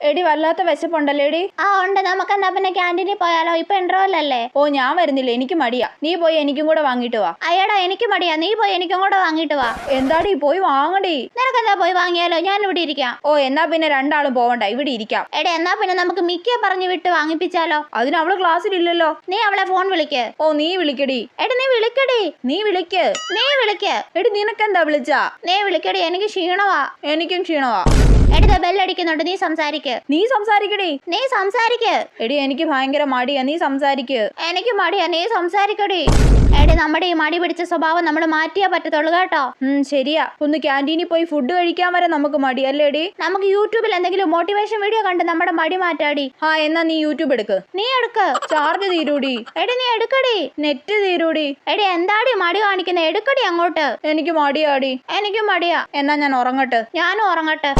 എടി വല്ലാത്ത വിശപ്പുണ്ടല്ലേ എടി? ആ ഉണ്ട്. നമുക്ക് എന്നാ പിന്നെ ക്യാൻറ്റീനിൽ പോയാലോ? ഇപ്പൊ ഇൻട്രോലല്ലേ? ഓ ഞാൻ വരുന്നില്ല, എനിക്ക് മടിയാ. നീ പോയി എനിക്കും കൂടെ വാങ്ങിട്ട് വാ. അയ്യടാ എനിക്ക് മടിയാ, നീ പോയി എനിക്കും കൂടെ വാങ്ങിട്ട് വാ. എന്താടി പോയി വാങ്ങടി. നിനക്കെന്താ പോയി വാങ്ങിയാലോ, ഞാൻ ഇവിടെ ഇരിക്കാം. ഓ എന്നാ പിന്നെ രണ്ടാളും പോവണ്ട, ഇവിടെ ഇരിക്കാം. എടാ എന്നാ പിന്നെ നമുക്ക് മിക്ക പറഞ്ഞു വിട്ട് വാങ്ങിപ്പിച്ചാലോ? അതിന് അവള് ക്ലാസ്സിലില്ലല്ലോ. നീ അവളെ ഫോൺ വിളിക്ക്. ഓ നീ വിളിക്കടി. എടി നീ വിളിക്കടി. നീ വിളിക്ക്. നീ വിളിക്ക്. എടി നിനക്കെന്താ വിളിച്ചാ? നീ വിളിക്കടി, എനിക്ക് ക്ഷീണവാ. എനിക്കും ക്ഷീണവാ. എടി ബെല്ലടിക്കുന്നുണ്ട്, നീ സംസാരിക്ക്. നീ സംസാരിക്കടി. നീ സംസാരിക്ക്. എടി എനിക്ക് ഭയങ്കര മടിയാ, നീ സംസാരിക്ക്. എനിക്ക് മടിയാ, നീ സംസാരിക്കടി. എടി നമ്മുടെ ഈ മടി പിടിച്ച സ്വഭാവം നമ്മൾ മാറ്റിയാ പറ്റത്തുള്ളൂ കേട്ടോ. ശരിയാ. ഒന്ന് ക്യാൻറ്റീനിൽ പോയി ഫുഡ് കഴിക്കാൻ വരെ നമുക്ക് മടിയല്ലേടി. നമുക്ക് യൂട്യൂബിൽ എന്തെങ്കിലും മോട്ടിവേഷൻ വീഡിയോ കണ്ട് നമ്മുടെ മടി മാറ്റാടി. എന്നാ നീ യൂട്യൂബ് എടുക്ക്. നീ എടുക്ക്. ചാർജ് തീരൂടി. എടി നീ എടുക്കടി. നെറ്റ് തീരൂടി. എടി എന്താടി മടി കാണിക്കുന്നത്? എടുക്കടി അങ്ങോട്ട്. എനിക്ക് മടിയാടി. എനിക്കും മടിയാ. എന്നാ ഞാൻ ഉറങ്ങട്ടെ. ഞാനും ഉറങ്ങട്ടെ.